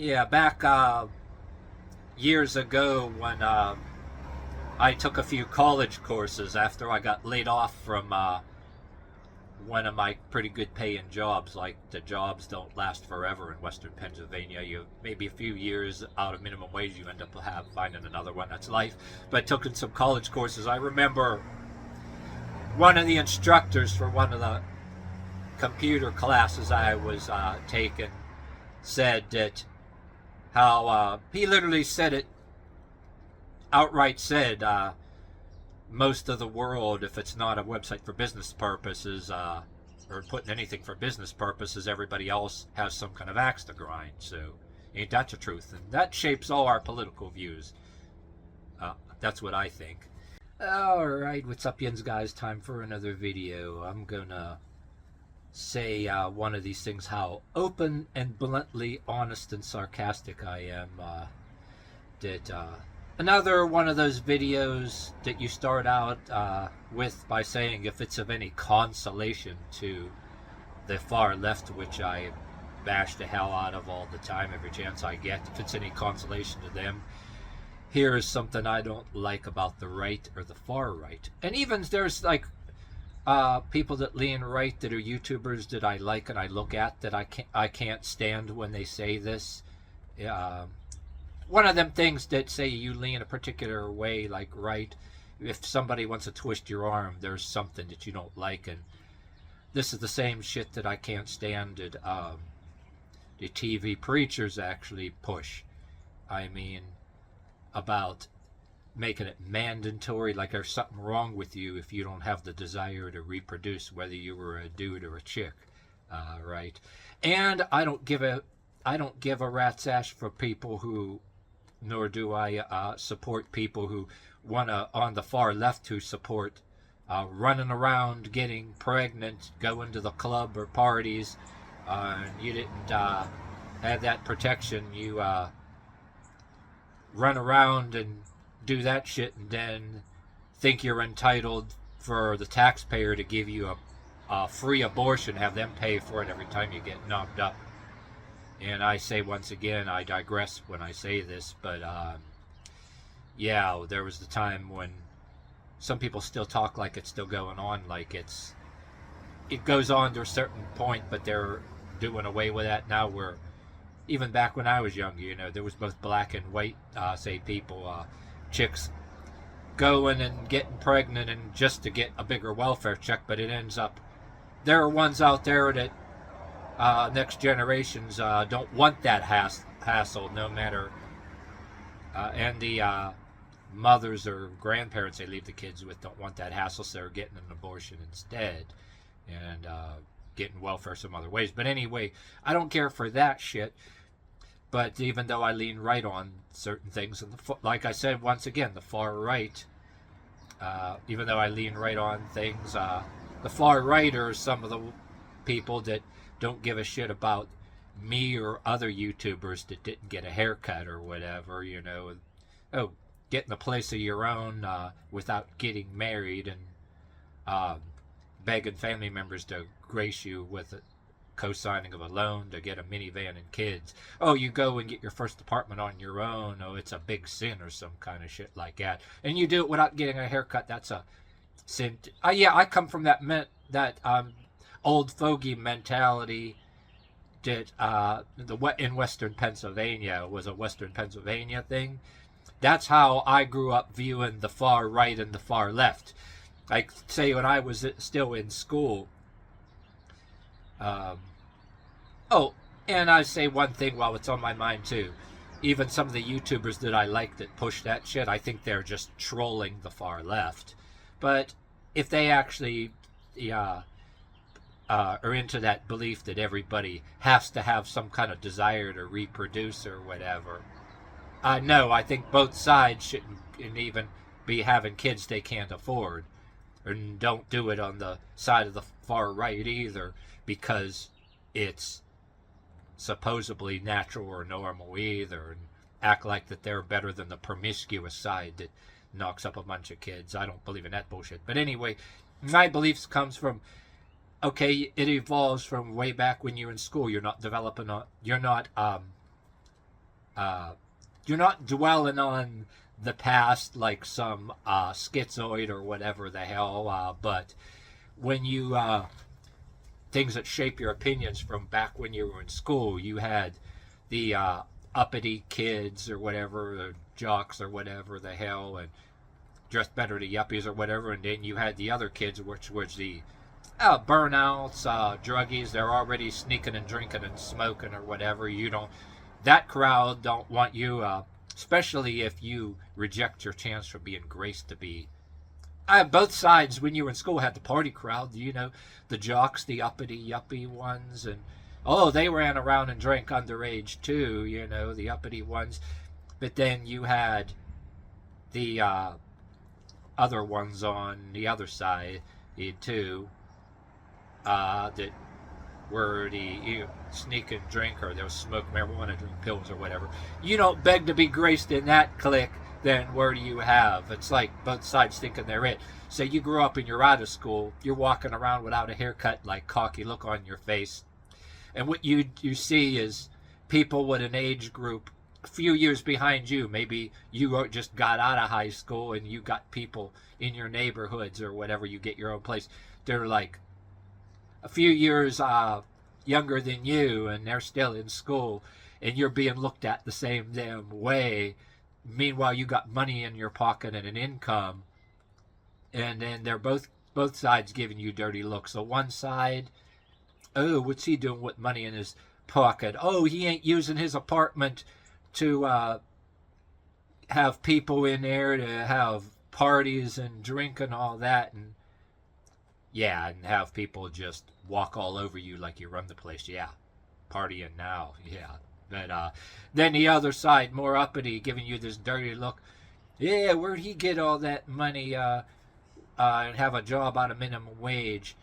Yeah, back years ago when I took a few college courses after I got laid off from one of my pretty good paying jobs. Like, the jobs don't last forever in Western Pennsylvania. You maybe a few years out of minimum wage, you end up finding another one. That's life. But took in some college courses. I remember one of the instructors for one of the computer classes I was taking said that how he literally said it outright, said most of the world, if it's not a website for business purposes or putting anything for business purposes, everybody else has some kind of axe to grind. So ain't that the truth? And that shapes all our political views. That's what I think. Alright, what's up, yins guys? Time for another video. I'm gonna say one of these things, how open and bluntly honest and sarcastic I am. Another one of those videos that you start out with by saying, if it's of any consolation to the far left, which I bash the hell out of all the time, every chance I get, if it's any consolation to them, here is something I don't like about the right or the far right. And even there's like people that lean right that are YouTubers that I like and I look at, that I can't stand when they say this. One of them things that say you lean a particular way, like right, if somebody wants to twist your arm, there's something that you don't like. And this is the same shit that I can't stand that the TV preachers actually push. I mean, about making it mandatory, like there's something wrong with you if you don't have the desire to reproduce, whether you were a dude or a chick, right? And I don't give a rat's ass for people who, nor do I support people who wanna, on the far left, who support running around, getting pregnant, going to the club or parties, and you didn't have that protection. You run around and do that shit and then think you're entitled for the taxpayer to give you a free abortion, have them pay for it every time you get knocked up. And I say, once again, I digress when I say this, but yeah, there was the time when some people still talk like it's still going on, like it goes on to a certain point, but they're doing away with that now. Where even back when I was younger, you know, there was both black and white, say, people, chicks going and getting pregnant and just to get a bigger welfare check, but it ends up, there are ones out there that next generations don't want that hassle, no matter, and the mothers or grandparents they leave the kids with don't want that hassle, so they're getting an abortion instead and getting welfare some other ways. But anyway, I don't care for that shit. But even though I lean right on certain things, and like I said, once again, the far right, even though I lean right on things, the far right are some of the people that don't give a shit about me or other YouTubers that didn't get a haircut or whatever, you know. Oh, getting a place of your own without getting married, and begging family members to grace you with a co-signing of a loan to get a minivan and kids. Oh, you go and get your first apartment on your own. Oh, it's a big sin or some kind of shit like that. And you do it without getting a haircut. That's a sin. Yeah, I come from that old fogey mentality that in Western Pennsylvania was a Western Pennsylvania thing. That's how I grew up viewing the far right and the far left. Like, say, when I was still in school, oh, and I say one thing while it's on my mind too. Even some of the YouTubers that I like that push that shit, I think they're just trolling the far left. But if they actually are into that belief that everybody has to have some kind of desire to reproduce or whatever, no, I think both sides shouldn't even be having kids they can't afford. And don't do it on the side of the far right either, because it's supposedly natural or normal either, and act like that they're better than the promiscuous side that knocks up a bunch of kids. I don't believe in that bullshit. But anyway, my beliefs comes from, okay, it evolves from way back when you're in school. You're not developing you're not you're not dwelling on the past like some schizoid or whatever the hell, but when you things that shape your opinions from back when you were in school, you had the uppity kids or whatever, the jocks or whatever the hell, and dressed better, the yuppies or whatever, and then you had the other kids, which was the burnouts, druggies. They're already sneaking and drinking and smoking or whatever. You don't. That crowd don't want you, especially if you reject your chance for being graced to be. Both sides, when you were in school, had the party crowd. You know, the jocks, the uppity yuppie ones, and they ran around and drank underage too. You know, the uppity ones. But then you had the other ones on the other side too, that were the sneak and drink, or they'll smoke marijuana, drink pills or whatever. You don't beg to be graced in that clique, then where do you have? It's like both sides thinking they're it. Say you grew up and you're out of school, you're walking around without a haircut, like cocky look on your face, and what you see is people with an age group a few years behind you. Maybe you just got out of high school and you got people in your neighborhoods or whatever, you get your own place. They're like a few years younger than you, and they're still in school, and you're being looked at the same damn way. Meanwhile, you got money in your pocket and an income, and then they're both sides giving you dirty looks. So one side, oh, what's he doing with money in his pocket? Oh, he ain't using his apartment to have people in there to have parties and drink and all that, and and have people just walk all over you like you run the place. Yeah, partying now. Yeah. But then the other side, more uppity, giving you this dirty look. Yeah, where'd he get all that money and have a job on a minimum wage?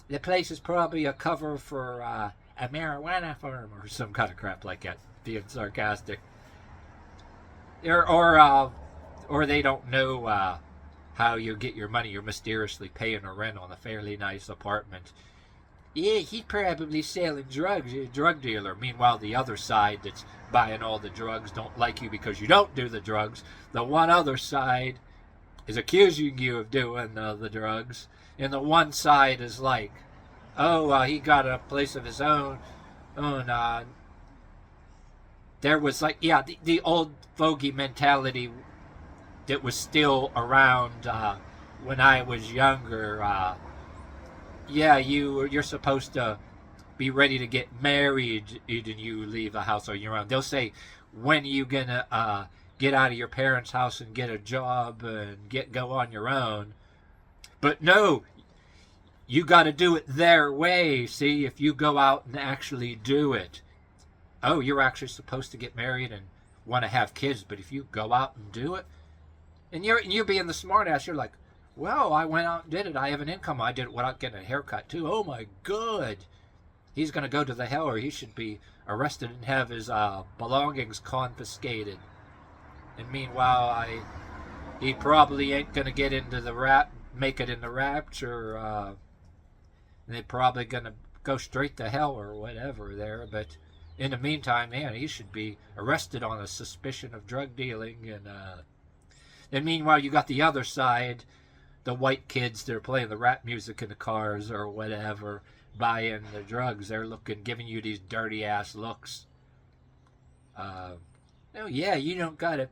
The place is probably a cover for a marijuana farm or some kind of crap like that, being sarcastic. Or they don't know how you get your money. You're mysteriously paying a rent on a fairly nice apartment. Yeah, he's probably selling drugs, a drug dealer. Meanwhile, the other side that's buying all the drugs don't like you because you don't do the drugs. The one other side is accusing you of doing the drugs. And the one side is like, he got a place of his own. There was like, the old fogey mentality that was still around when I was younger. You're supposed to be ready to get married and you leave a house on your own. They'll say, when are you gonna get out of your parents' house and get a job and go on your own? But no, you got to do it their way. See, if you go out and actually do it, you're actually supposed to get married and want to have kids. But if you go out and do it, and you're being the smart ass, you're like, well, I went out and did it. I have an income. I did it without getting a haircut, too. Oh, my God. He's going to go to the hell, or he should be arrested and have his belongings confiscated. And meanwhile, he probably ain't going to get into make it in the rapture. And they're probably going to go straight to hell or whatever there. But in the meantime, man, he should be arrested on a suspicion of drug dealing. And meanwhile, you got the other side, the white kids that are playing the rap music in the cars or whatever, buying the drugs. They're giving you these dirty ass looks. You don't got it.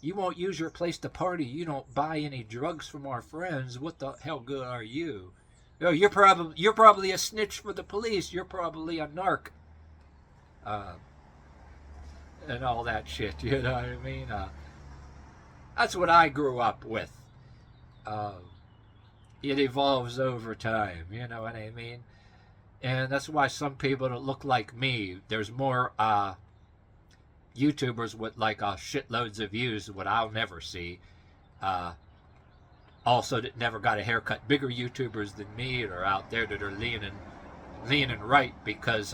You won't use your place to party. You don't buy any drugs from our friends. What the hell good are you? You're probably a snitch for the police. You're probably a narc. And all that shit. You know what I mean? That's what I grew up with. It evolves over time, you know what I mean? And that's why some people that look like me, there's more YouTubers with like shitloads of views, what I'll never see. Also that never got a haircut. Bigger YouTubers than me are out there that are leaning right because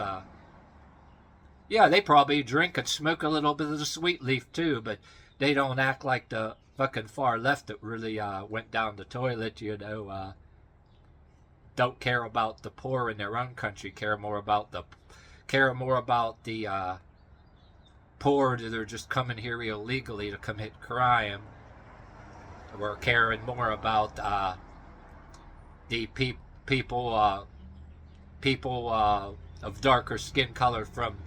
they probably drink and smoke a little bit of the sweet leaf too, but they don't act like the fucking far left that really went down the toilet, don't care about the poor in their own country, care more about the poor that are just coming here illegally to commit crime. We're caring more about the people of darker skin color from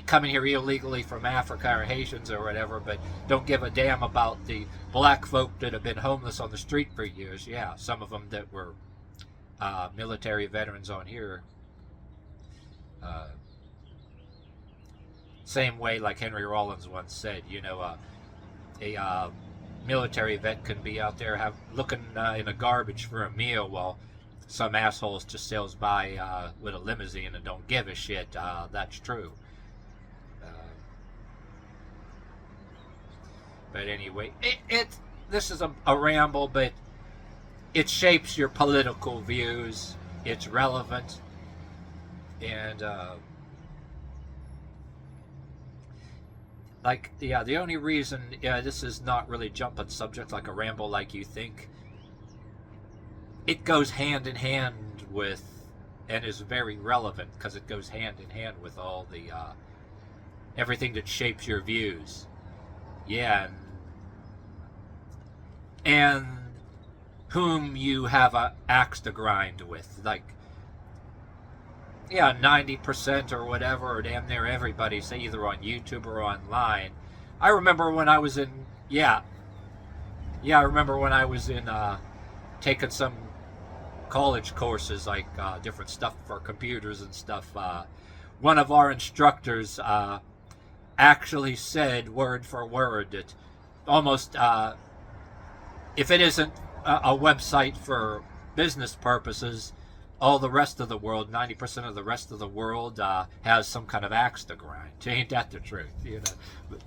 coming here illegally from Africa or Haitians or whatever, but don't give a damn about the black folk that have been homeless on the street for years. Yeah, some of them that were military veterans on here. Same way, like Henry Rollins once said, you know, a military vet can be out there looking in a garbage for a meal while some assholes just sails by with a limousine and don't give a shit. That's true. But anyway, this is a ramble, but it shapes your political views. It's relevant, and the only reason, this is not really jumping subject like a ramble like you think. It goes hand in hand with, and is very relevant because it goes hand in hand with all the everything that shapes your views. Yeah, and whom you have an axe to grind with, like, yeah, 90% or whatever, or damn near everybody, say either on YouTube or online. I remember when I was in, I remember when I was in, taking some college courses, like, different stuff for computers and stuff. One of our instructors, actually said word for word that almost, if it isn't a website for business purposes, all the rest of the world, 90% of the rest of the world, has some kind of axe to grind. Ain't that the truth? You know.